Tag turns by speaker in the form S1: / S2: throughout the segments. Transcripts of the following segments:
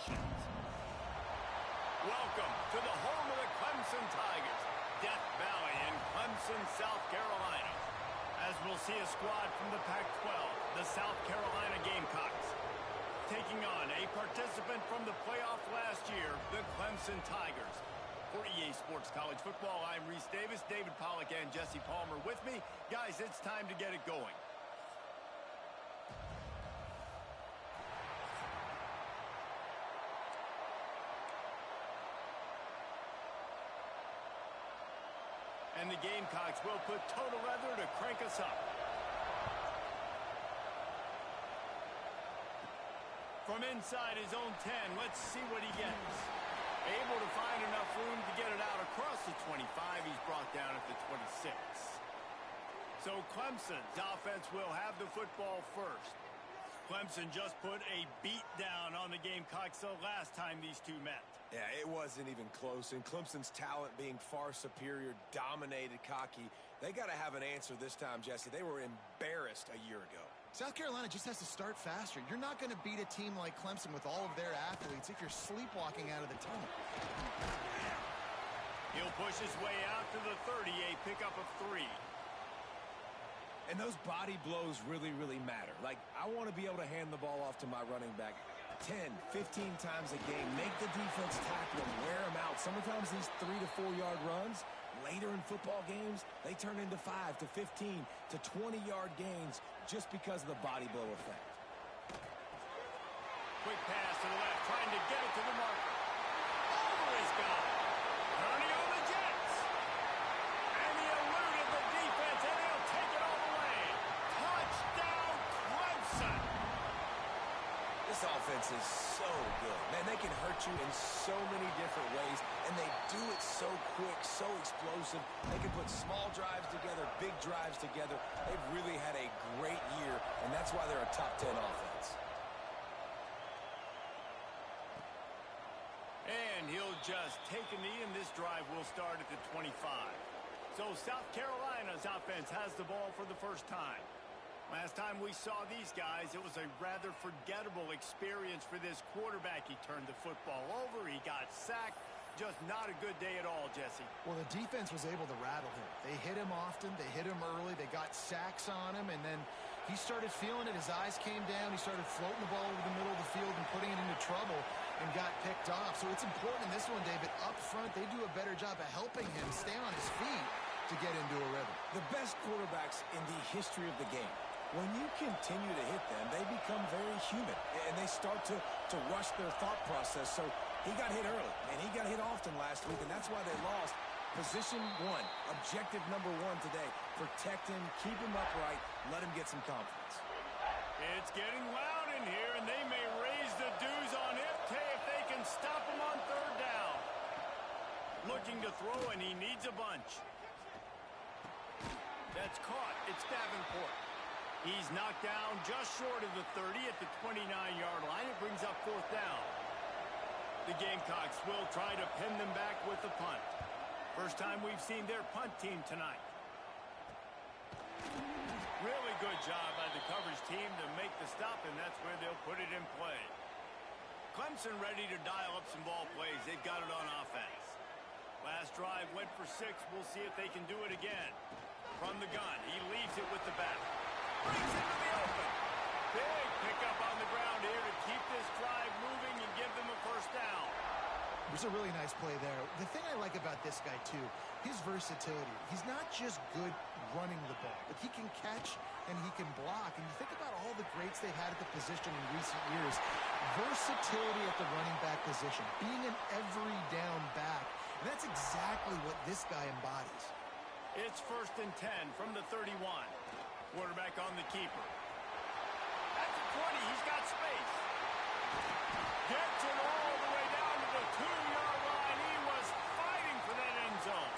S1: possessions. Welcome to the home of the Clemson Tigers, Death Valley in Clemson, South Carolina. As we'll see a squad from the Pac-12, the South Carolina Gamecocks, taking on a participant from the playoff last year, the Clemson Tigers. For EA Sports College Football, I'm Reese Davis, David Pollack, and Jesse Palmer with me. Guys, it's time to get it going. And the Gamecocks will put total leather to crank us up. From inside his own 10, let's see what he gets. Able to find enough room to get it out across the 25. He's brought down at the 26. So Clemson's offense will have the football first. Clemson just put a beat down on the Gamecocks the last time these two met.
S2: Yeah, it wasn't even close, and Clemson's talent being far superior, dominated, cocky. They got to have an answer this time, Jesse. They were embarrassed a year ago.
S3: South Carolina just has to start faster. You're not going to beat a team like Clemson with all of their athletes if you're sleepwalking out of the tunnel.
S1: He'll push his way out to the 30, a pickup of 3.
S2: And those body blows really, really matter. Like, I want to be able to hand the ball off to my running back 10, 15 times a game. Make the defense tackle them, wear them out. Sometimes these 3 to 4 yard runs, later in football games, they turn into 5 to 15 to 20 yard gains just because of the body blow effect.
S1: Quick pass to the left, trying to get it to the marker. Over his guy. Turning on the Jets. And he eluded the defense, and he'll take it all the way. Touchdown, Clemson.
S2: This offense is so good. Man, they can hurt you in so many different ways, and they do it so quick, so explosive. They can put small drives together, big drives together. They've really had a great year, and that's why they're a top 10 offense.
S1: And he'll just take a knee, and this drive will start at the 25. So South Carolina's offense has the ball for the first time. Last time we saw these guys, it was a rather forgettable experience for this quarterback. He turned the football over, he got sacked. Just not a good day at all, Jesse.
S3: Well, the defense was able to rattle him. They hit him often, they hit him early, they got sacks on him, and then he started feeling it. His eyes came down, he started floating the ball over the middle of the field and putting it into trouble and got picked off. So it's important in this one, David. Up front, they do a better job of helping him stay on his feet to get into a rhythm.
S2: The best quarterbacks in the history of the game, when you continue to hit them, they become very human, and they start to rush their thought process. So he got hit early, and he got hit often last week, and that's why they lost. Position 1, objective number 1 today. Protect him, keep him upright, let him get some confidence.
S1: It's getting loud in here, and they may raise the dues on Iptay if they can stop him on 3rd down. Looking to throw, and he needs a bunch. That's caught. It's Davenport. He's knocked down just short of the 30 at the 29-yard line. It brings up 4th down. The Gamecocks will try to pin them back with the punt. First time we've seen their punt team tonight. Really good job by the coverage team to make the stop, and that's where they'll put it in play. Clemson ready to dial up some ball plays. They've got it on offense. Last drive went for 6. We'll see if they can do it again. From the gun, he leaves it with the back. Brings it to the open. Big pickup on the ground here to keep this drive moving and give them a 1st down.
S3: There's a really nice play there. The thing I like about this guy, too, his versatility. He's not just good running the ball, but he can catch and he can block. And you think about all the greats they've had at the position in recent years. Versatility at the running back position, being an every down back. And that's exactly what this guy embodies.
S1: It's 1st and 10 from the 31. Quarterback on the keeper. At the 20, he's got space. Gets it all the way down to the 2-yard line. He was fighting for that end zone.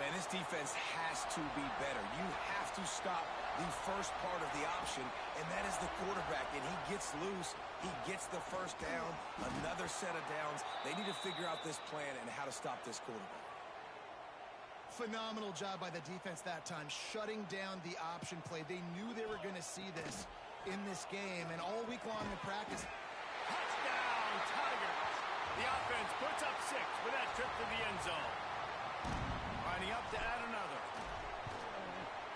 S2: Man, this defense has to be better. You have to stop the first part of the option, and that is the quarterback. And he gets loose. He gets the 1st down. Another set of downs. They need to figure out this plan and how to stop this quarterback.
S3: Phenomenal job by the defense that time, shutting down the option play. They knew they were going to see this in this game, and all week long in practice,
S1: Touchdown, Tigers. The offense puts up 6 with that trip to the end zone. Lining up to add another.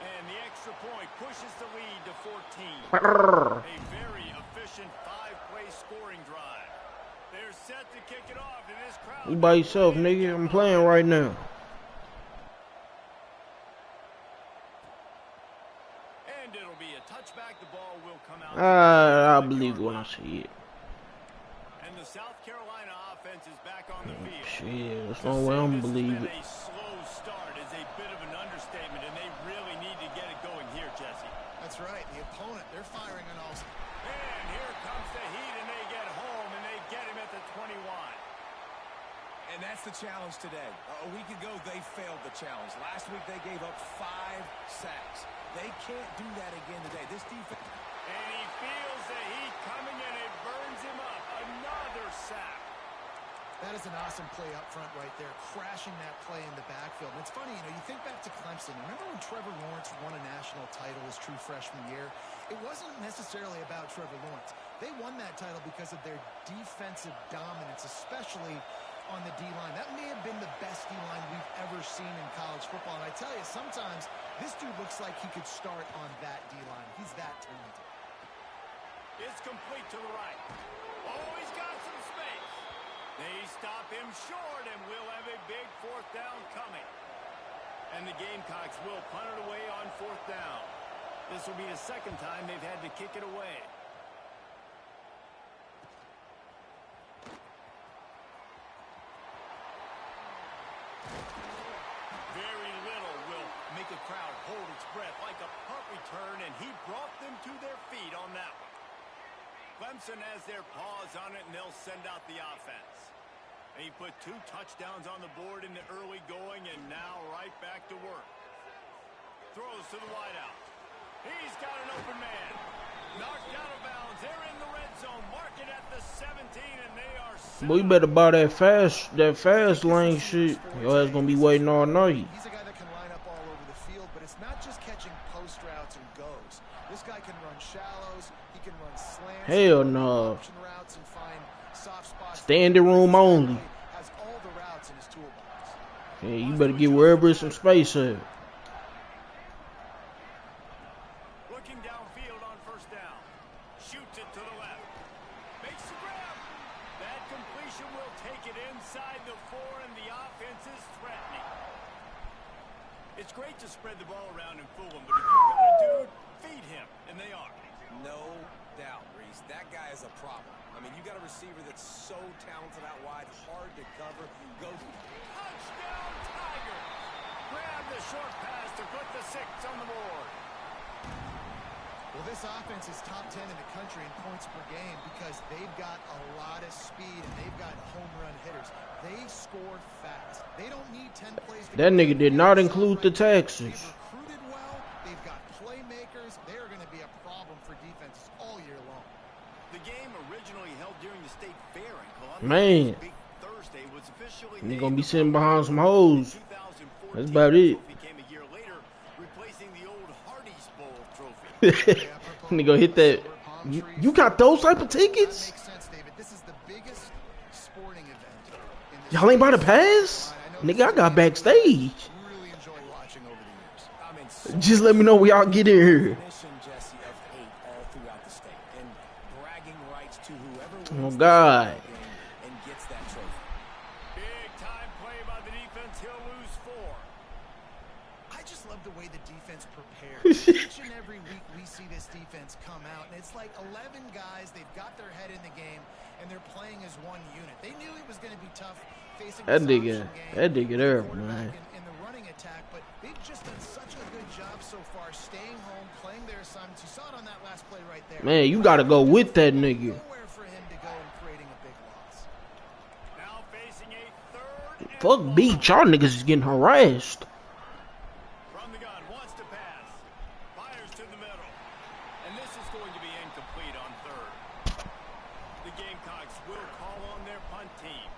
S1: And the extra point pushes the lead to 14. A very efficient 5-play scoring drive. They're set to kick it off in this crowd.
S4: You by yourself, nigga. I'm playing right now.
S1: And it'll be a touchback. The ball will come out.
S4: I believe when I see it.
S1: And the South Carolina offense is back on the field.
S4: Shit, that's the only way I'm gonna believe it.
S1: A slow start is a bit of an understatement, and they really need to get it going here, Jesse.
S3: That's right. The opponent, they're firing on all.
S1: And here comes the heat, and they get home, and they get him at the 21.
S2: And that's the challenge today. A week ago, they failed the challenge. Last week, they gave up 5 sacks. They can't do that again today. This defense...
S1: And he feels the heat coming, and it burns him up. Another sack.
S3: That is an awesome play up front right there, crashing that play in the backfield. And it's funny, you think back to Clemson. Remember when Trevor Lawrence won a national title his true freshman year? It wasn't necessarily about Trevor Lawrence. They won that title because of their defensive dominance, especially on the D-line. That may have been the best D-line we've ever seen in college football. And I tell you, sometimes this dude looks like he could start on that D-line. He's that talented.
S1: It's complete to the right. Oh, he's got some space. They stop him short, and we'll have a big 4th down coming. And the Gamecocks will punt it away on 4th down. This will be the 2nd time they've had to kick it away. Very little will make a crowd hold its breath like a punt return, and he brought them to their feet on that one. Clemson has their paws on it, and they'll send out the offense. And he put 2 touchdowns on the board in the early going, and now right back to work. Throws to the wideout. He's got an open man. Knocked out of bounds. They're in the red zone. Mark it at the 17, and they are set.
S4: Boy, you better buy that fast lane shit. Your ass gonna be waiting all night.
S3: He's a guy that can line up all over the field, but it's not just catching post routes and goes. This guy can run shallows. He can run slants.
S4: Hell no.
S3: Option routes and find soft spots.
S4: Standing room only.
S3: Has all the routes in his toolbox.
S4: Yeah, you better get wherever some space at.
S1: Looking downfield on 1st down. Shoots it to the left. Makes the grab. That completion will take it inside the 4, and the offense is threatening. It's great to spread the ball around and fool him, but if you've got a dude, feed him, and they are.
S2: No doubt, Reese. That guy is a problem. I mean, you got a receiver that's so talented out wide, hard to cover.
S1: Touchdown, Tigers! Grab the short pass to put the 6 on the board.
S3: Well, this offense is top 10 in the country in points per game because they've got a lot of speed and they've got home run hitters. They score fast. They don't need 10 plays.
S4: That nigga did not include the taxes.
S3: They've recruited well. They've got playmakers. They're going to be a problem for defenses all year long.
S1: The game originally held during the state fair in Columbus.
S4: Man,
S1: Big Thursday was officially
S4: you gonna be sitting behind some hoes. That's about it.
S1: Became a year later, replacing the old Hardee's Bowl trophy.
S4: Nigga hit that. You got those type of tickets?
S3: That makes sense, David. This is the biggest sporting event in
S4: Y'all ain't about to pass? Nigga, I got backstage.
S3: really enjoy watching over the years.
S2: I mean,
S4: Just let me know when y'all get in here.
S2: definition, Jesse, of hate all throughout the state, and bragging rights to whoever
S4: Oh,
S2: wins
S4: God.
S2: this game and gets that trophy.
S1: Big time play by the defense. He'll lose 4.
S3: I just love the way the defense prepares. Each and every week we see this defense come out, and it's like 11 guys. They've got their head in the game, and they're playing as one unit. They knew it was going to be tough facing
S4: That
S3: this
S4: nigga,
S3: option game,
S4: that nigga there,
S3: quarterback
S4: man.
S3: in the running attack, but they've just done such a good job so far staying home, playing their assignments. You saw it on that last play right there.
S4: Man, you gotta go with that nigga.
S3: Nowhere for him to go and creating a big loss.
S1: Now facing a 3rd and
S4: Fuck
S1: long.
S4: beat, y'all niggas is getting harassed.
S1: From the gun, wants to pass. Fires to the middle. And this is going to be incomplete on 3rd. The Gamecocks will call on their punt team.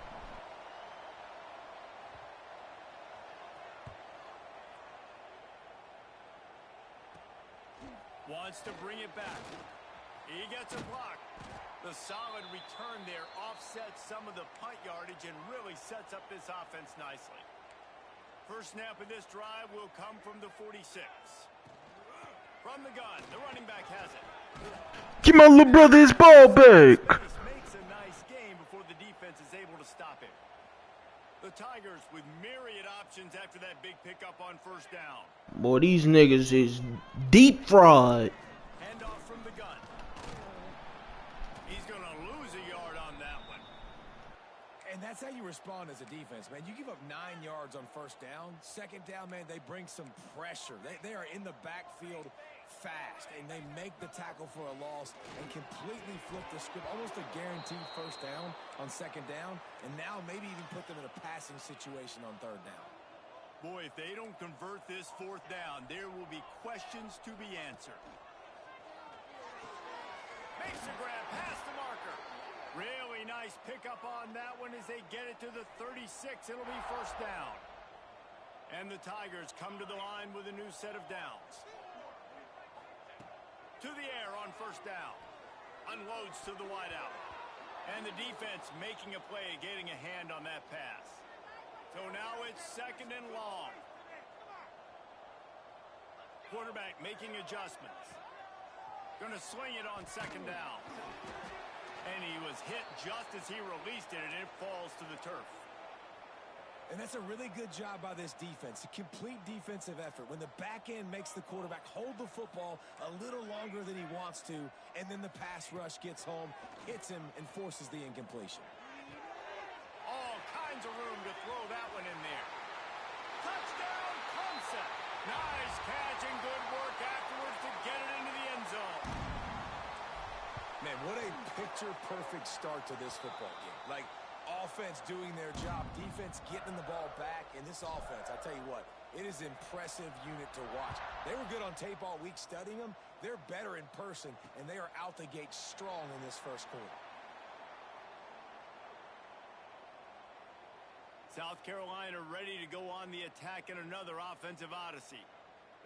S1: Wants to bring it back. He gets a block. The solid return there offsets some of the punt yardage and really sets up this offense nicely. First snap of this drive will come from the 46. From the gun, the running back has it.
S4: Give my little brother his ball back.
S1: Makes a nice game before the defense is able to stop him. The Tigers with myriad options after that big pickup on first down.
S4: Boy, these niggas is deep fried.
S1: Handoff from the gun. He's going to lose a yard on that one.
S2: And that's how you respond as a defense, man. You give up 9 yards on first down. Second down, man, they bring some pressure. They are in the backfield fast, and they make the tackle for a loss and completely flip the script. Almost a guaranteed first down on second down, and now maybe even put them in a passing situation on third down.
S1: Boy, if they don't convert this fourth down, there will be questions to be answered. Makes a grab past the marker. Really nice pickup on that one as they get it to the 36. It'll be first down. And the Tigers come to the line with a new set of downs. To the air on first down. Unloads to the wideout. And the defense making a play, getting a hand on that pass. So now it's second and long. Quarterback making adjustments. Going to sling it on second down. And he was hit just as he released it, and it falls to the turf.
S2: And that's a really good job by this defense. A complete defensive effort. When the back end makes the quarterback hold the football a little longer than he wants to, and then the pass rush gets home, hits him, and forces the incompletion.
S1: All kinds of room to throw that one in there. Touchdown, Clemson. Nice catch and good work afterwards to get it into the end zone.
S2: Man, what a picture-perfect start to this football game. Like, offense doing their job, defense getting the ball back. In this offense, I tell you what, it is an impressive unit to watch. They were good on tape all week studying them. They're better in person, and they are out the gate strong in this first quarter.
S1: South Carolina ready to go on the attack in another offensive odyssey.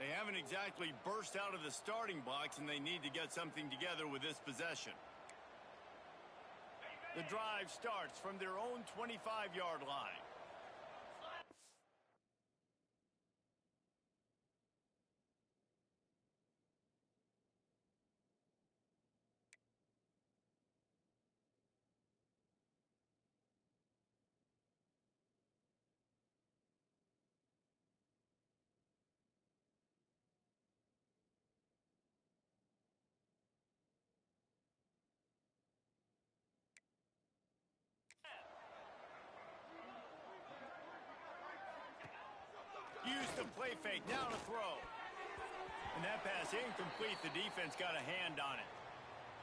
S1: They haven't exactly burst out of the starting blocks, and they need to get something together with this possession. The drive starts from their own 25-yard line. Used to play fake, down a throw. And that pass incomplete. The defense got a hand on it.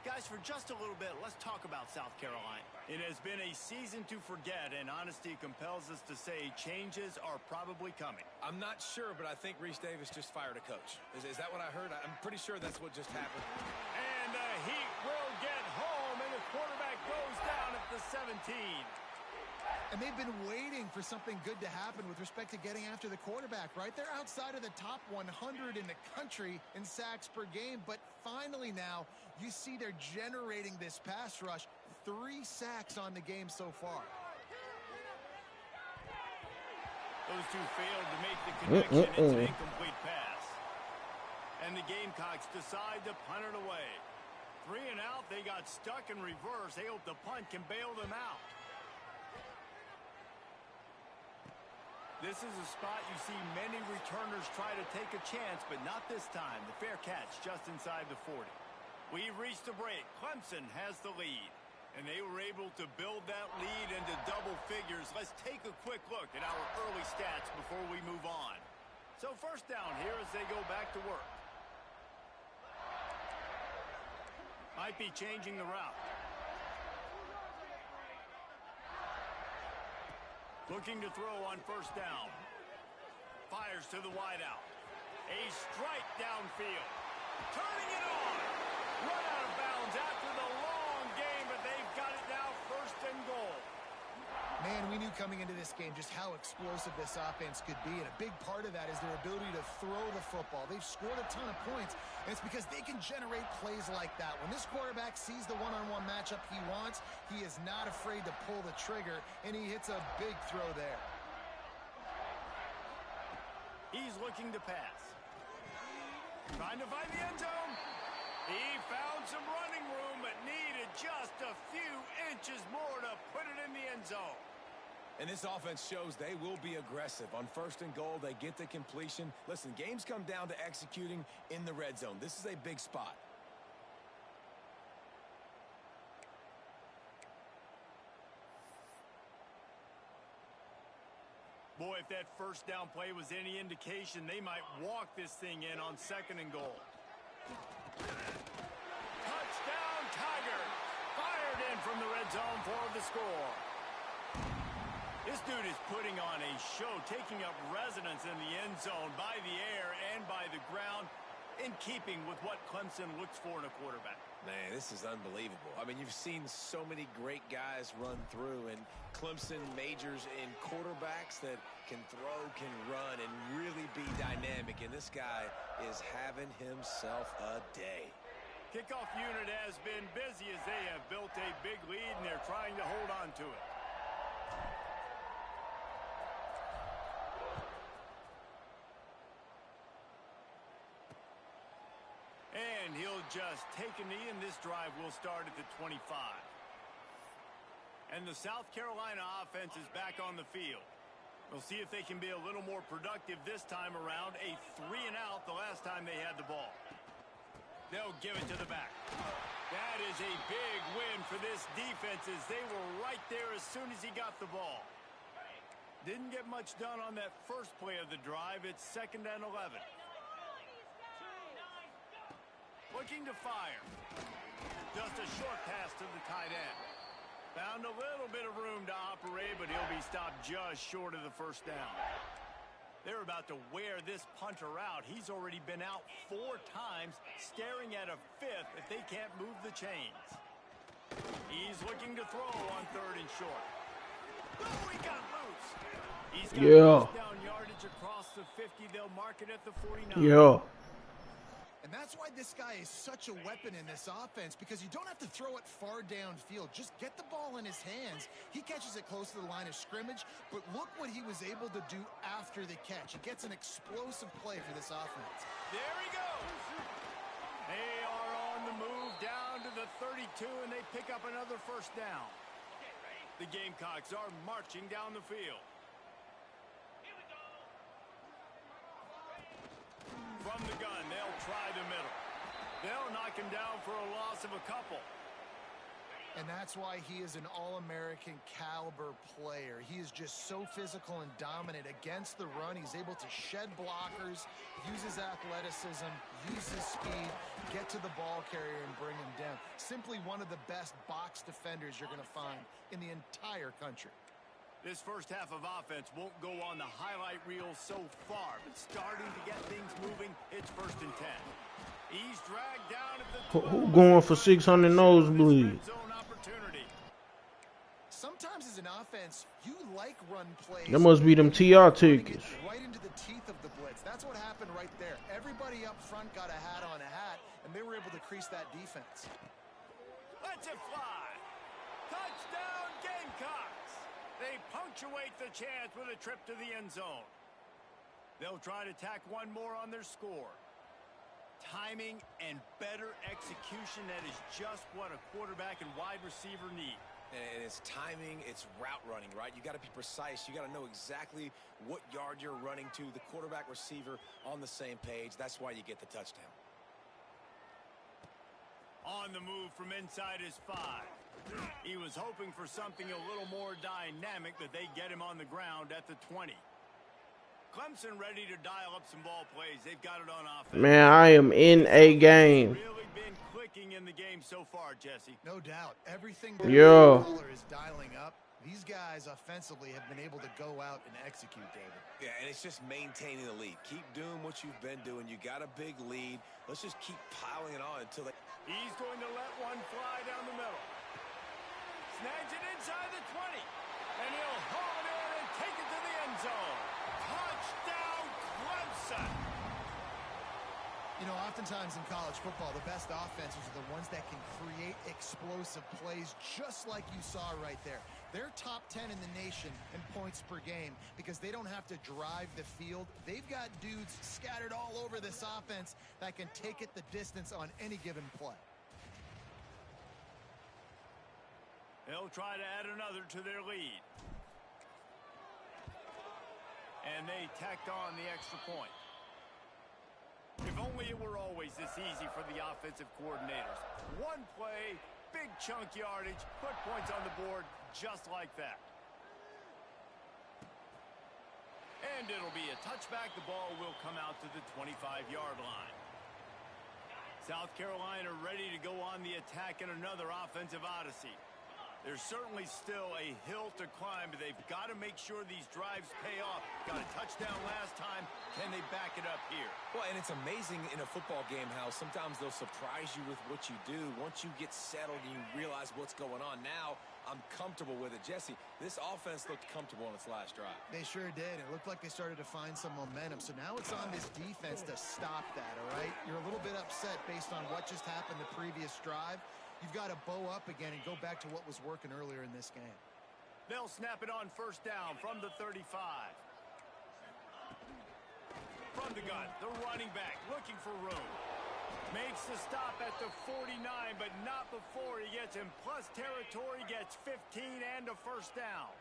S1: Guys, for just a little bit, let's talk about South Carolina. It has been a season to forget, and honesty compels us to say changes are probably coming.
S2: I'm not sure, but I think Reese Davis just fired a coach. Is that what I heard? I'm pretty sure that's what just happened.
S1: And the Heat will get home, and the quarterback goes down at the 17.
S3: And they've been waiting for something good to happen with respect to getting after the quarterback, right? They're outside of the top 100 in the country in sacks per game, but finally now you see they're generating this pass rush. 3 sacks on the game so far.
S1: Those two failed to make the connection. It's an incomplete pass. And the Gamecocks decide to punt it away. 3 and out, they got stuck in reverse. They hope the punt can bail them out. This is a spot you see many returners try to take a chance, but not this time. The fair catch just inside the 40. We've reached the break. Clemson has the lead, and they were able to build that lead into double figures. Let's take a quick look at our early stats before we move on. So first down here as they go back to work. Might be changing the route. Looking to throw on first down. Fires to the wideout. A strike downfield. Turning it on. Run out of bounds after the long game, but they've got it now first and goal.
S3: Man, we knew coming into this game just how explosive this offense could be, and a big part of that is their ability to throw the football. They've scored a ton of points, and it's because they can generate plays like that. When this quarterback sees the one-on-one matchup he wants, he is not afraid to pull the trigger, and he hits a big throw there.
S1: He's looking to pass. Trying to find the end zone. He found some running room, but needed just a few inches more to put it in the end zone.
S2: And this offense shows they will be aggressive. On 1st and goal, they get the completion. Listen, games come down to executing in the red zone. This is a big spot.
S1: Boy, if that first down play was any indication, they might walk this thing in on 2nd and goal. Touchdown, Tigers! Fired in from the red zone for the score. This dude is putting on a show, taking up residence in the end zone by the air and by the ground, in keeping with what Clemson looks for in a quarterback.
S2: Man, this is unbelievable. I mean, you've seen so many great guys run through, and Clemson majors in quarterbacks that can throw, can run, and really be dynamic. And this guy is having himself a day.
S1: Kickoff unit has been busy as they have built a big lead, and they're trying to hold on to it. And he'll just take a knee, and this drive will start at the 25. And the South Carolina offense is back on the field. We'll see if they can be a little more productive this time around. A 3-and-out the last time they had the ball. They'll give it to the back. That is a big win for this defense as they were right there as soon as he got the ball. Didn't get much done on that first play of the drive. It's 2nd and 11. Looking to fire. Just a short pass to the tight end. Found a little bit of room to operate, but he'll be stopped just short of the first down. They're about to wear this punter out. He's already been out 4 times, staring at a 5th if they can't move the chains. He's looking to throw on 3rd and short. Oh, he got loose. He's got down yardage across the 50. They'll mark it at the 49.
S4: Yeah.
S3: And that's why this guy is such a weapon in this offense, because you don't have to throw it far downfield. Just get the ball in his hands. He catches it close to the line of scrimmage, but look what he was able to do after the catch. He gets an explosive play for this offense.
S1: There he goes. They are on the move down to the 32, and they pick up another first down. The Gamecocks are marching down the field. From the gun, they'll try the middle. They'll knock him down for a loss of a couple.
S3: And that's why he is an All-American caliber player. He is just so physical and dominant against the run. He's able to shed blockers, use his athleticism, use his speed, get to the ball carrier and bring him down. Simply one of the best box defenders you're going to find in the entire country.
S1: This first half of offense won't go on the highlight reel so far, but starting to get things moving, it's 1st and 10. He's dragged down at the 12.
S4: Who going for 600 nosebleeds?
S3: Sometimes as an offense, you like run plays.
S4: That must be them TR tickets.
S3: Right into the teeth of the blitz. That's what happened right there. Everybody up front got a hat on a hat, and they were able to crease that defense.
S1: Let's it fly. Touchdown, Gamecocks. They punctuate the chance with a trip to the end zone. They'll try to tack one more on their score. Timing and better execution, that is just what a quarterback and wide receiver need.
S2: And it's timing, it's route running, right? You got to be precise. You got to know exactly what yard you're running to. The quarterback, receiver on the same page. That's why you get the touchdown.
S1: On the move from inside his 5. He was hoping for something a little more dynamic, but they get him on the ground at the 20. Clemson ready to dial up some ball plays. They've got it on offense.
S4: Man, I am in a game.
S1: Really been clicking in the game so far, Jesse.
S3: No doubt. Everything is dialing up. These guys offensively have been able to go out and execute, David.
S2: Yeah, and it's just maintaining the lead. Keep doing what you've been doing. You got a big lead. Let's just keep piling it on until they...
S1: He's going to let one fly down the middle. Snags it inside the 20. And he'll haul it in and take it to the end zone. Touchdown, Clemson!
S3: You know, oftentimes in college football, the best offenses are the ones that can create explosive plays just like you saw right there. They're top 10 in the nation in points per game because they don't have to drive the field. They've got dudes scattered all over this offense that can take it the distance on any given play.
S1: They'll try to add another to their lead. And they tacked on the extra point. If only it were always this easy for the offensive coordinators. One play, big chunk yardage, put points on the board just like that. And it'll be a touchback. The ball will come out to the 25-yard line. South Carolina ready to go on the attack in another offensive odyssey. There's certainly still a hill to climb, but they've got to make sure these drives pay off. Got a touchdown last time. Can they back it up here?
S2: Well, and it's amazing in a football game how sometimes they'll surprise you with what you do. Once you get settled and you realize what's going on, now I'm comfortable with it. Jesse, this offense looked comfortable on its last drive.
S3: They sure did. It looked like they started to find some momentum. So now it's on this defense to stop that, all right? You're a little bit upset based on what just happened the previous drive. You've got to bow up again and go back to what was working earlier in this game.
S1: They'll snap it on first down from the 35. From the gun, the running back looking for room. Makes the stop at the 49, but not before he gets in plus territory, gets 15 and a first down.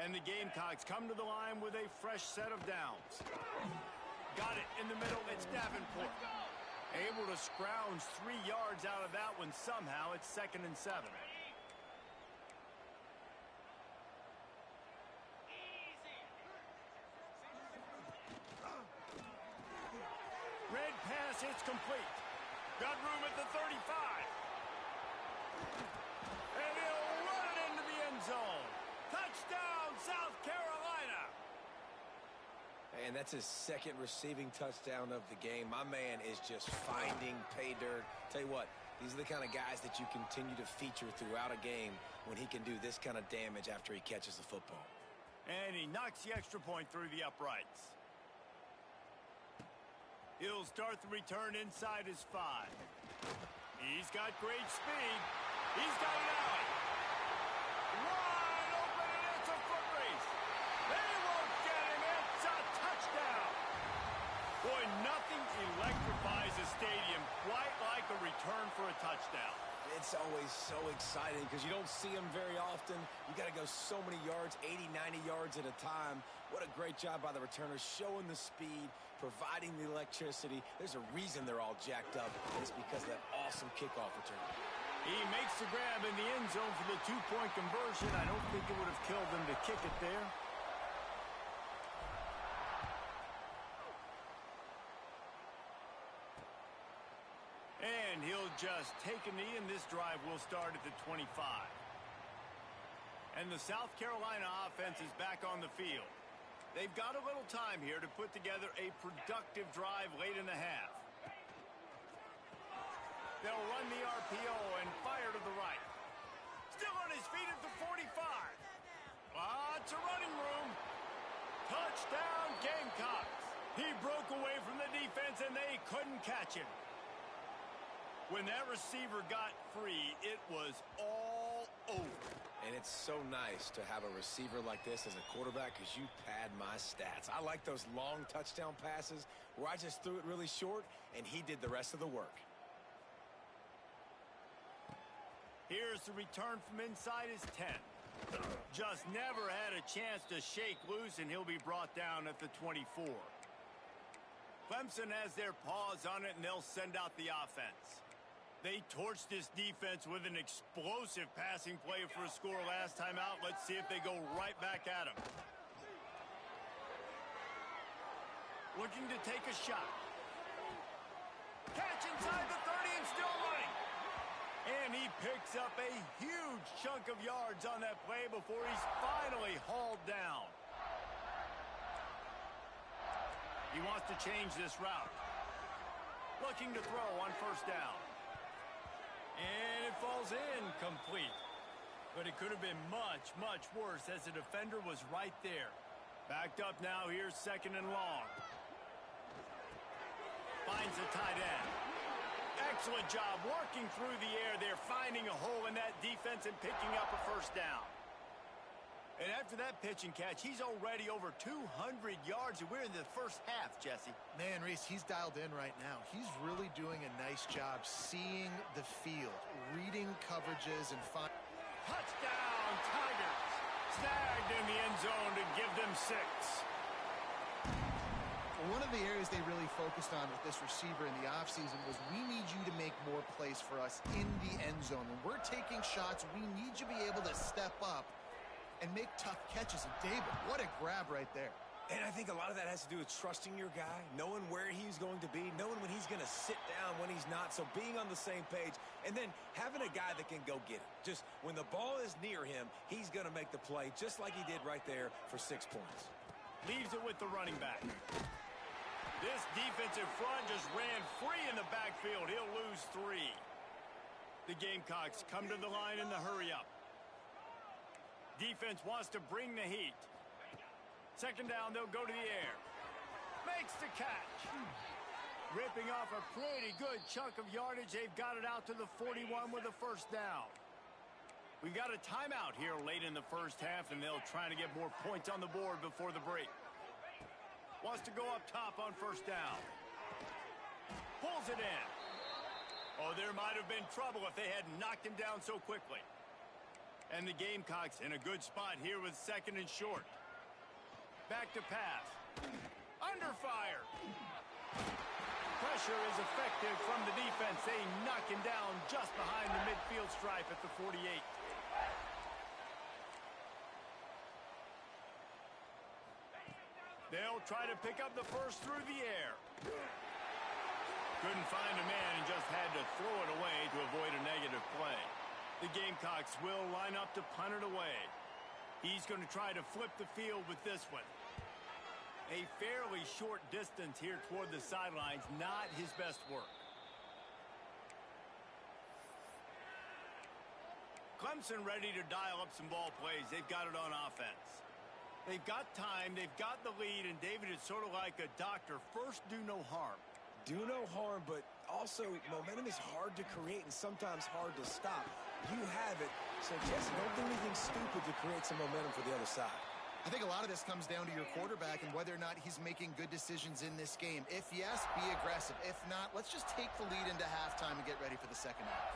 S1: And the Gamecocks come to the line with a fresh set of downs. Got it in the middle, it's Davenport. Able to scrounge 3 yards out of that one somehow. It's 2nd and 7. Red pass, it's complete. Got room at the 35. And he'll run it into the end zone. Touchdown, South Carolina.
S2: And that's his second receiving touchdown of the game. My man is just finding pay dirt. Tell you what, these are the kind of guys that you continue to feature throughout a game when he can do this kind of damage after he catches the football.
S1: And he knocks the extra point through the uprights. He'll start the return inside his 5. He's got great speed. He's got an alley. Wide open, and it's a foot race. They won't get him. It's a touchdown. Boy, nothing electrifies a stadium quite like a return for a touchdown.
S2: It's always so exciting because you don't see them very often. You got to go so many yards, 80, 90 yards at a time. What a great job by the returners, showing the speed, providing the electricity. There's a reason they're all jacked up. It's because of that awesome kickoff return.
S1: He makes the grab in the end zone for the 2-point conversion. I don't think it would have killed them to kick it there. And he'll just take a knee, and this drive will start at the 25. And the South Carolina offense is back on the field. They've got a little time here to put together a productive drive late in the half. They'll run the RPO and fire to the right. Still on his feet at the 45. Lots of running room. Touchdown, Gamecocks. He broke away from the defense, and they couldn't catch him. When that receiver got free, it was all over.
S2: And it's so nice to have a receiver like this as a quarterback because you pad my stats. I like those long touchdown passes where I just threw it really short, and he did the rest of the work.
S1: Here's the return from inside his 10. Just never had a chance to shake loose, and he'll be brought down at the 24. Clemson has their paws on it, and they'll send out the offense. They torched this defense with an explosive passing play for a score last time out. Let's see if they go right back at him. Looking to take a shot. Catch inside the 30 and still running. And he picks up a huge chunk of yards on that play before he's finally hauled down. He wants to change this route. Looking to throw on first down. And it falls in complete. But it could have been much, much worse as the defender was right there. Backed up now, here's 2nd and long. Finds the tight end. Excellent job working through the air there, finding a hole in that defense and picking up a 1st down. And after that pitch and catch, he's already over 200 yards, and we're in the 1st half, Jesse.
S3: Man, Reese, he's dialed in right now. He's really doing a nice job seeing the field, reading coverages, and finding...
S1: Touchdown, Tigers! Snagged in the end zone to give them 6.
S3: One of the areas they really focused on with this receiver in the offseason was we need you to make more plays for us in the end zone. When we're taking shots, we need you to be able to step up and make tough catches. And David, what a grab right there.
S2: And I think a lot of that has to do with trusting your guy, knowing where he's going to be, knowing when he's going to sit down, when he's not. So being on the same page, and then having a guy that can go get it. Just when the ball is near him, he's going to make the play, just like he did right there for 6 points.
S1: Leaves it with the running back. This defensive front just ran free in the backfield. He'll lose 3. The Gamecocks come to the line in the hurry up. Defense wants to bring the heat. 2nd down, they'll go to the air. Makes the catch. Ripping off a pretty good chunk of yardage. They've got it out to the 41 with a 1st down. We've got a timeout here late in the 1st half, and they'll try to get more points on the board before the break. Wants to go up top on 1st down. Pulls it in. Oh, there might have been trouble if they had knocked him down so quickly. And the Gamecocks in a good spot here with 2nd and short. Back to pass. Under fire. Pressure is effective from the defense. They knock him down just behind the midfield stripe at the 48. They'll try to pick up the 1st through the air. Couldn't find a man and just had to throw it away to avoid a negative play. The Gamecocks will line up to punt it away. He's going to try to flip the field with this one. A fairly short distance here toward the sidelines, not his best work. Clemson ready to dial up some ball plays. They've got it on offense. They've got time, they've got the lead, and David is sort of like a doctor. First, do no harm.
S2: Do no harm, but also momentum is hard to create and sometimes hard to stop. You have it, so Jesse, don't do anything stupid to create some momentum for the other side.
S3: I think a lot of this comes down to your quarterback and whether or not he's making good decisions in this game. If yes, be aggressive. If not, let's just take the lead into halftime and get ready for the 2nd half.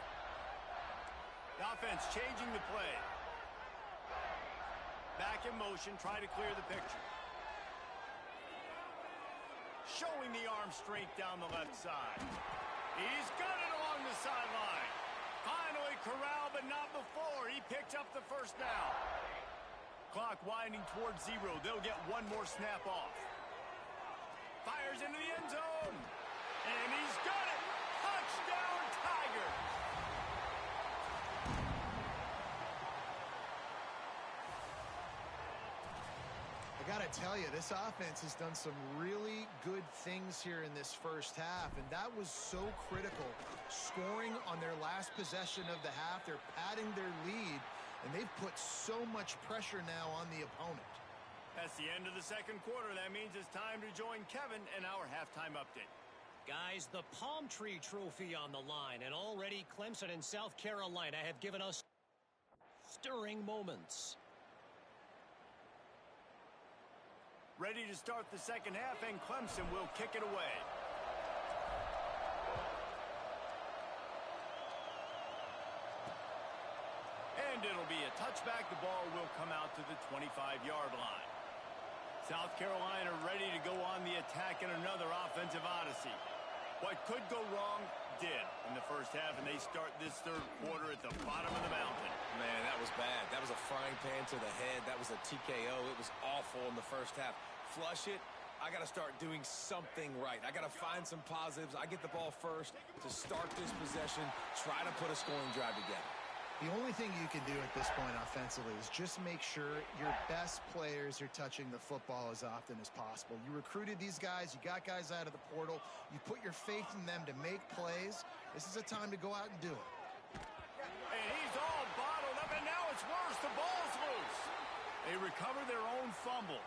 S1: The offense changing the play. Back in motion, try to clear the picture. Showing the arm strength down the left side. He's got it along the sideline. Finally corralled, but not before. He picked up the 1st down. Clock winding towards 0. They'll get one more snap off. Fires into the end zone. And he's got it. Touchdown, Tigers.
S3: I got to tell you, this offense has done some really good things here in this 1st half, and that was so critical. Scoring on their last possession of the half, they're padding their lead, and they've put so much pressure now on the opponent.
S1: That's the end of the 2nd quarter. That means it's time to join Kevin in our halftime update.
S5: Guys, the Palm Tree Trophy on the line, and already Clemson and South Carolina have given us stirring moments.
S1: Ready to start the 2nd half, and Clemson will kick it away. And it'll be a touchback. The ball will come out to the 25-yard line. South Carolina ready to go on the attack in another offensive odyssey. What could go wrong did in the 1st half, and they start this 3rd quarter at the bottom of the mountain.
S2: Man, that was bad. That was a frying pan to the head. That was a TKO. It was awful in the 1st half. Flush it. I got to start doing something right. I got to find some positives. I get the ball first to start this possession, try to put a scoring drive together.
S3: The only thing you can do at this point offensively is just make sure your best players are touching the football as often as possible. You recruited these guys. You got guys out of the portal. You put your faith in them to make plays. This is a time to go out and do it.
S1: And he's all bottled up, and now a it's worse. The ball's loose. They recover their own fumble.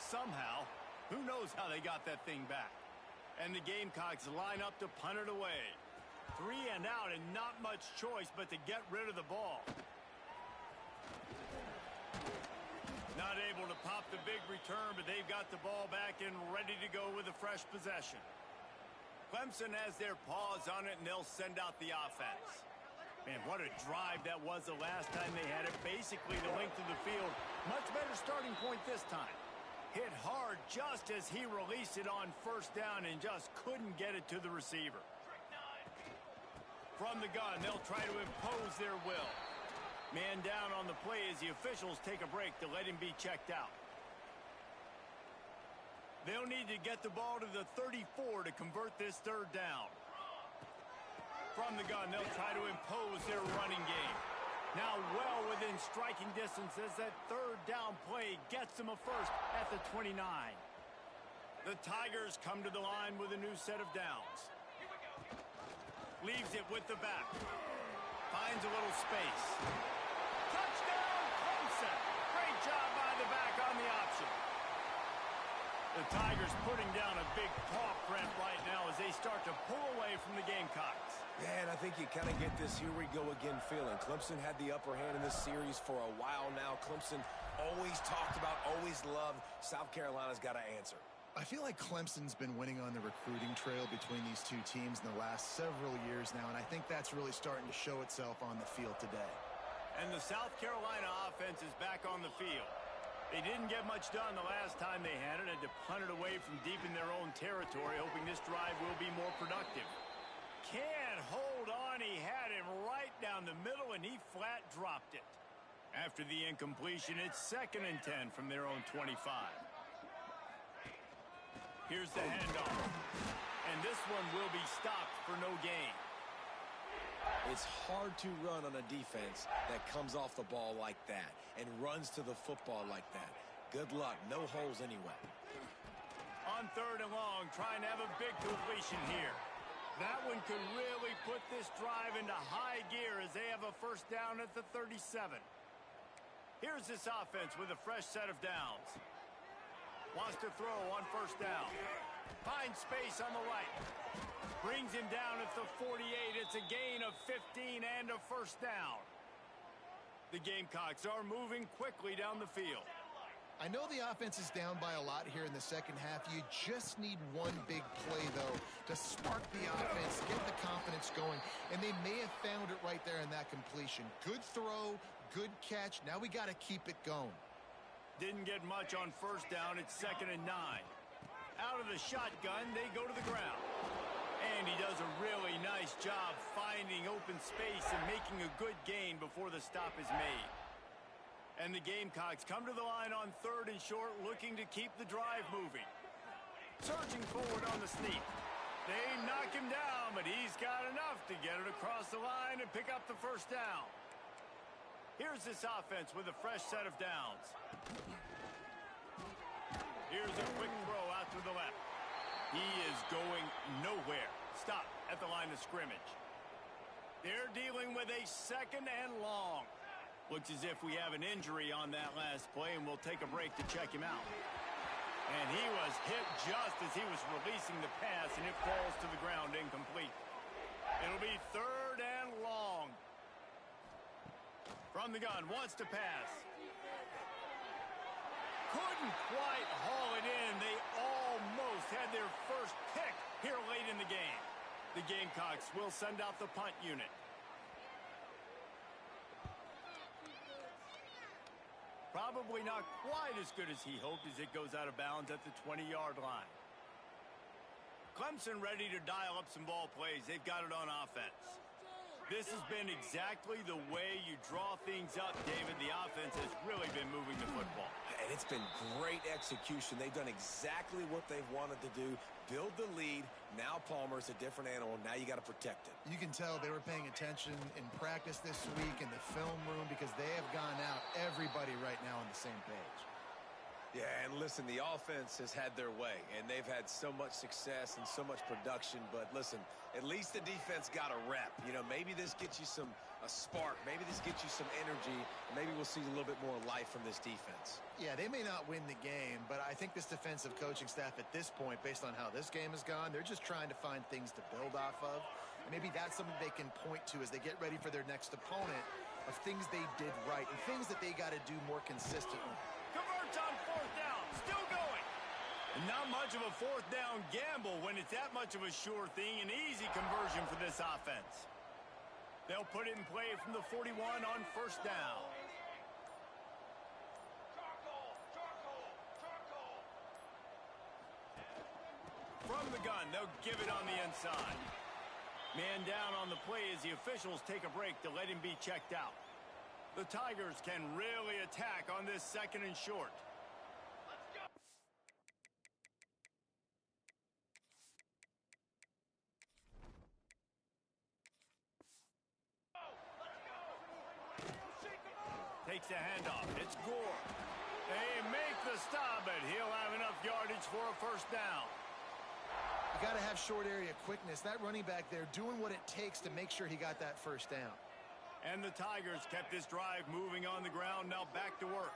S1: Somehow, who knows how they got that thing back. And the Gamecocks line up to punt it away. 3 and out and not much choice but to get rid of the ball. Not able to pop the big return, but they've got the ball back and ready to go with a fresh possession. Clemson has their paws on it, and they'll send out the offense. Man, what a drive that was the last time they had it. Basically the length of the field. Much better starting point this time. Hit hard just as he released it on first down and just couldn't get it to the receiver. From the gun, they'll try to impose their will. Man down on the play as the officials take a break to let him be checked out. They'll need to get the ball to the 34 to convert this third down. From the gun, they'll try to impose their running game. Now well within striking distance as that third down play gets them a first at the 29. The Tigers come to the line with a new set of downs. Leaves it with the back. Finds a little space. Touchdown, Clemson! Great job by the back on the option. The Tigers putting down a big paw print right now as they start to pull away from the Gamecocks.
S2: Yeah, and I think you kind of get this here we go again feeling. Clemson had the upper hand in this series for a while now. Clemson always talked about, always loved. South Carolina's got to answer.
S3: I feel like Clemson's been winning on the recruiting trail between these two teams in the last several years now, and I think that's really starting to show itself on the field today.
S1: And the South Carolina offense is back on the field. They didn't get much done the last time they had it. Had to punt it away from deep in their own territory, hoping this drive will be more productive. Can't hold on. He had him right down the middle, and he flat dropped it. After the incompletion, it's 2nd and 10 from their own 25. Here's the handoff. And this one will be stopped for no gain.
S2: It's hard to run on a defense that comes off the ball like that and runs to the football like that. Good luck. No holes anyway.
S1: On 3rd and long, trying to have a big completion here. That one could really put this drive into high gear as they have a first down at the 37. Here's this offense with a fresh set of downs. Wants to throw on first down. Finds space on the right. Brings him down at the 48. It's a gain of 15 and a first down. The Gamecocks are moving quickly down the field.
S3: I know the offense is down by a lot here in the second half. You just need one big play, though, to spark the offense, get the confidence going, and they may have found it right there in that completion. Good throw, good catch. Now we got to keep it going.
S1: Didn't get much on first down. It's 2nd and 9. Out of the shotgun, they go to the ground. And he does a really nice job finding open space and making a good gain before the stop is made. And the Gamecocks come to the line on 3rd and short, looking to keep the drive moving. Surging forward on the sneak. They knock him down, but he's got enough to get it across the line and pick up the first down. Here's this offense with a fresh set of downs. Here's a quick throw out to the left. He is going nowhere. Stop at the line of scrimmage. They're dealing with a 2nd and long. Looks as if we have an injury on that last play, and we'll take a break to check him out. And he was hit just as he was releasing the pass, and it falls to the ground incomplete. It'll be 3rd and long. From the gun, wants to pass. Couldn't quite haul it in. They almost had their first pick here late in the game. The Gamecocks will send out the punt unit. Probably not quite as good as he hoped as it goes out of bounds at the 20-yard line. Clemson ready to dial up some ball plays. They've got it on offense. This has been exactly the way you draw things up, David. The offense has really been moving the football.
S2: And it's been great execution. They've done exactly what they've wanted to do. Build the lead. Now Palmer's a different animal. Now you got to protect it.
S3: You can tell they were paying attention in practice this week in the film room because they have gone out everybody right now on the same page.
S2: Yeah, and listen, the offense has had their way, and they've had so much success and so much production. But listen, at least the defense got a rep. You know, maybe this gets you a spark. Maybe this gets you some energy. And maybe we'll see a little bit more life from this defense.
S3: Yeah, they may not win the game, but I think this defensive coaching staff at this point, based on how this game has gone, they're just trying to find things to build off of. And maybe that's something they can point to as they get ready for their next opponent, of things they did right and things that they got to do more consistently.
S1: Converts on fourth down. Still going. Not much of a fourth down gamble when it's that much of a sure thing. An easy conversion for this offense. They'll put it in play from the 41 on first down. From the gun, they'll give it on the inside. Man down on the play as the officials take a break to let him be checked out. The Tigers can really attack on this second and short. Takes the handoff. It's Gore. They make the stop, but he'll have enough yardage for a first down.
S3: You got to have short area quickness. That running back there doing what it takes to make sure he got that first down.
S1: And the Tigers kept this drive moving on the ground. Now back to work.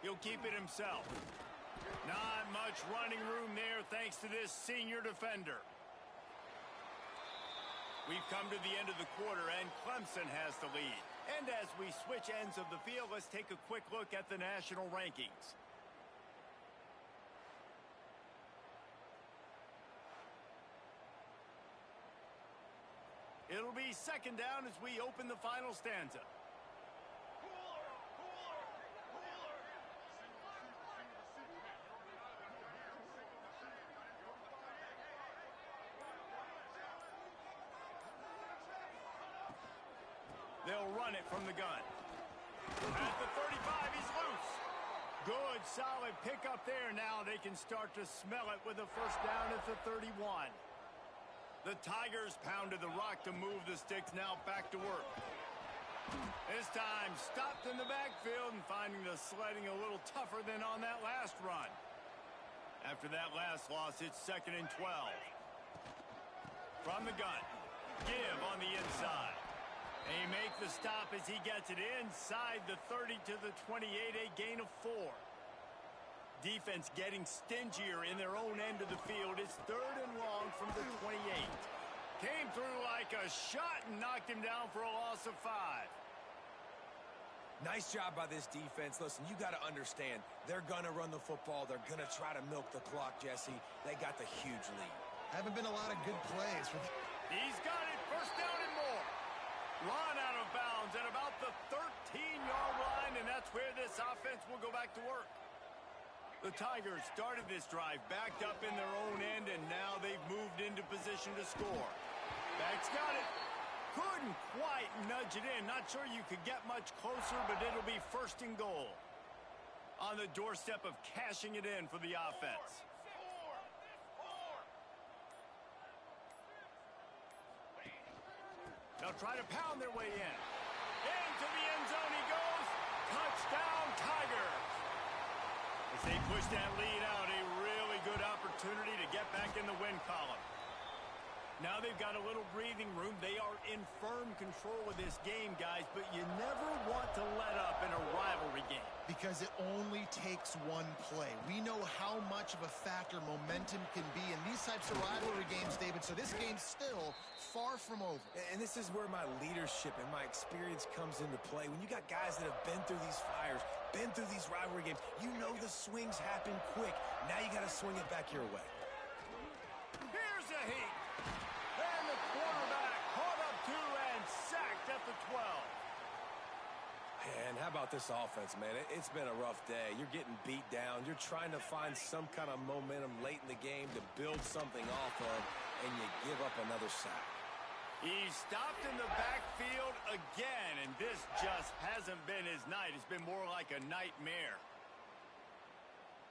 S1: He'll keep it himself. Not much running room there thanks to this senior defender. We've come to the end of the quarter, and Clemson has the lead. And as we switch ends of the field, let's take a quick look at the national rankings. It'll be second down as we open the final stanza. They'll run it from the gun. At the 35, he's loose. Good, solid pickup there. Now they can start to smell it with a first down at the 31. The Tigers pounded the rock to move the sticks. Now back to work. This time stopped in the backfield and finding the sledding a little tougher than on that last run. After that last loss, it's second and 12. From the gun. Give on the inside. They make the stop as he gets it inside the 30 to the 28, a gain of 4. Defense getting stingier in their own end of the field. It's third and long from the 28. Came through like a shot and knocked him down for a loss of 5.
S2: Nice job by this defense. Listen, you got to understand, they're going to run the football. They're going to try to milk the clock, Jesse. They got the huge lead.
S3: Haven't been a lot of good plays.
S1: He's got it. First down and more. Run out of bounds at about the 13-yard line, and that's where this offense will go back to work. The Tigers started this drive backed up in their own end, and now they've moved into position to score. Back's got it. Couldn't quite nudge it in. Not sure you could get much closer, but it'll be first and goal. On the doorstep of cashing it in for the offense. They'll try to pound their way in. Into the end zone he goes. Touchdown, Tigers. As they push that lead out, a really good opportunity to get back in the win column. Now they've got a little breathing room. They are in firm control of this game, guys, but you never want to let up in a rivalry game.
S3: Because it only takes one play. We know how much of a factor momentum can be in these types of rivalry games, David, so this game's still far from over.
S2: And this is where my leadership and my experience comes into play. When you got guys that have been through these fires, been through these rivalry games, you know the swings happen quick. Now you got to swing it back your way.
S1: Here's a heat. And the quarterback caught up to and sacked at the 12.
S2: And how about this offense, man? It's been a rough day. You're getting beat down. You're trying to find some kind of momentum late in the game to build something off of, and you give up another sack.
S1: He stopped in the backfield again, and this just hasn't been his night. It's been more like a nightmare.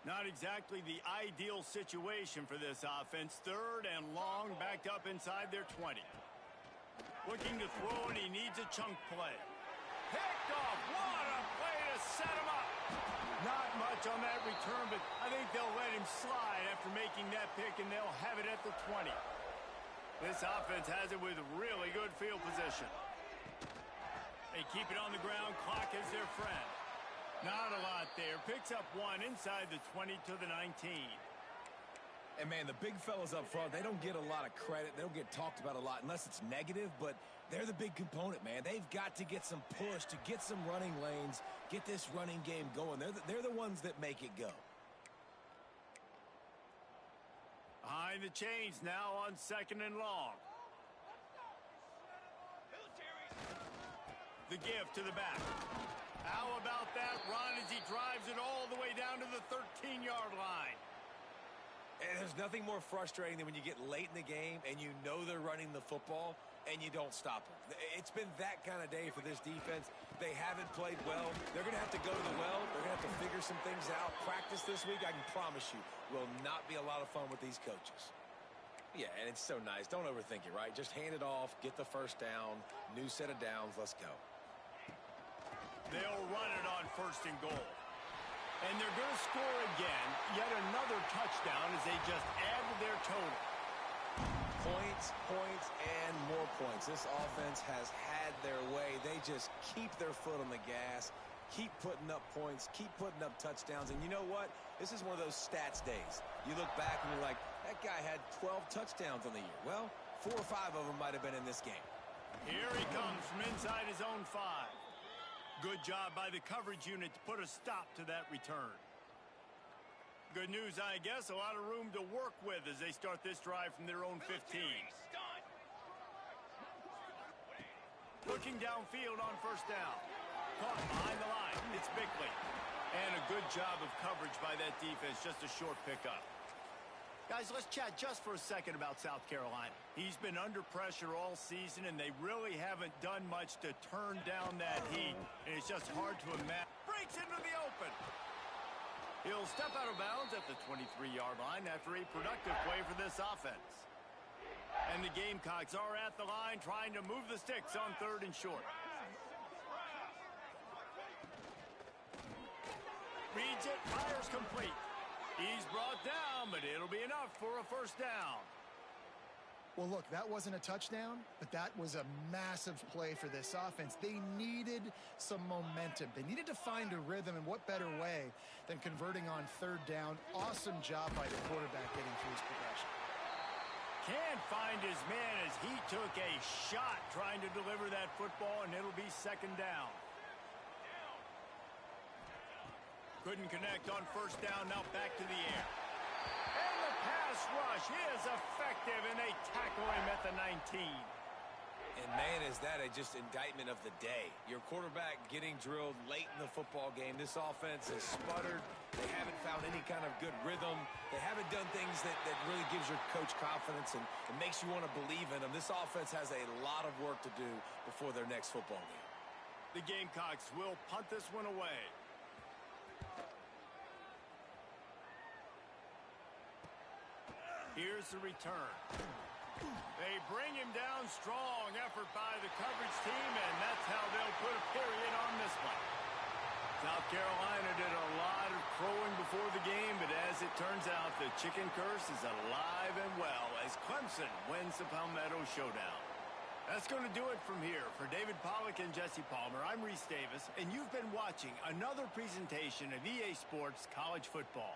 S1: Not exactly the ideal situation for this offense. Third and long, backed up inside their 20. Looking to throw, and he needs a chunk play. Picked off. What a play to set him up. Not much on that return, but I think they'll let him slide after making that pick, and they'll have it at the 20. This offense has it with really good field position. They keep it on the ground. Clock is their friend. Not a lot there. Picks up one inside the 20 to the 19.
S2: And, man, the big fellas up front, they don't get a lot of credit. They don't get talked about a lot unless it's negative, but they're the big component, man. They've got to get some push to get some running lanes, get this running game going. They're the ones that make it go.
S1: Behind the chains now on 2nd and long. The give to the back. How about that run as he drives it all the way down to the 13-yard line?
S2: And there's nothing more frustrating than when you get late in the game and you know they're running the football and you don't stop them. It's been that kind of day for this defense. They haven't played well. They're going to have to go to the well. They're going to have to figure some things out. Practice this week, I can promise you, will not be a lot of fun with these coaches. Yeah, and it's so nice. Don't overthink it, right? Just hand it off, get the first down, new set of downs, let's go.
S1: They'll run it on 1st and goal. And they're going to score again, yet another touchdown as they just add to their total.
S2: Points, and more points. This offense has had their way. They just keep their foot on the gas, keep putting up points, keep putting up touchdowns. And you know what? This is one of those stats days. You look back and you're like, that guy had 12 touchdowns on the year. Well, 4 or 5 of them might have been in this game.
S1: Here he comes from inside his own 5. Good job by the coverage unit to put a stop to that return. Good news, I guess, a lot of room to work with as they start this drive from their own 15. Looking downfield on 1st down. Caught behind the line. It's Bickley. And a good job of coverage by that defense, just a short pickup. Guys, let's chat just for a second about South Carolina. He's been under pressure all season, and they really haven't done much to turn down that heat. And it's just hard to imagine. Breaks into the open. He'll step out of bounds at the 23-yard line after a productive play for this offense. And the Gamecocks are at the line trying to move the sticks on 3rd and short. Reads it, fires complete. He's brought down, but it'll be enough for a 1st down.
S3: Well, look, that wasn't a touchdown, but that was a massive play for this offense. They needed some momentum. They needed to find a rhythm, and what better way than converting on 3rd down. Awesome job by the quarterback getting through his progression.
S1: Can't find his man as he took a shot trying to deliver that football, and it'll be 2nd down. Couldn't connect on 1st down, now back to the air. And the pass rush is effective, and they tackle him at the 19.
S2: And, man, is that just indictment of the day. Your quarterback getting drilled late in the football game. This offense has sputtered. They haven't found any kind of good rhythm. They haven't done things that really gives your coach confidence and makes you want to believe in them. This offense has a lot of work to do before their next football game.
S1: The Gamecocks will punt this one away. Here's the return. They bring him down. Strong effort by the coverage team, and that's how they'll put a period on this one. South Carolina did a lot of crowing before the game, but as it turns out, the chicken curse is alive and well as Clemson wins the Palmetto Showdown. That's going to do it from here. For David Pollack and Jesse Palmer, I'm Reese Davis, and you've been watching another presentation of EA Sports College Football.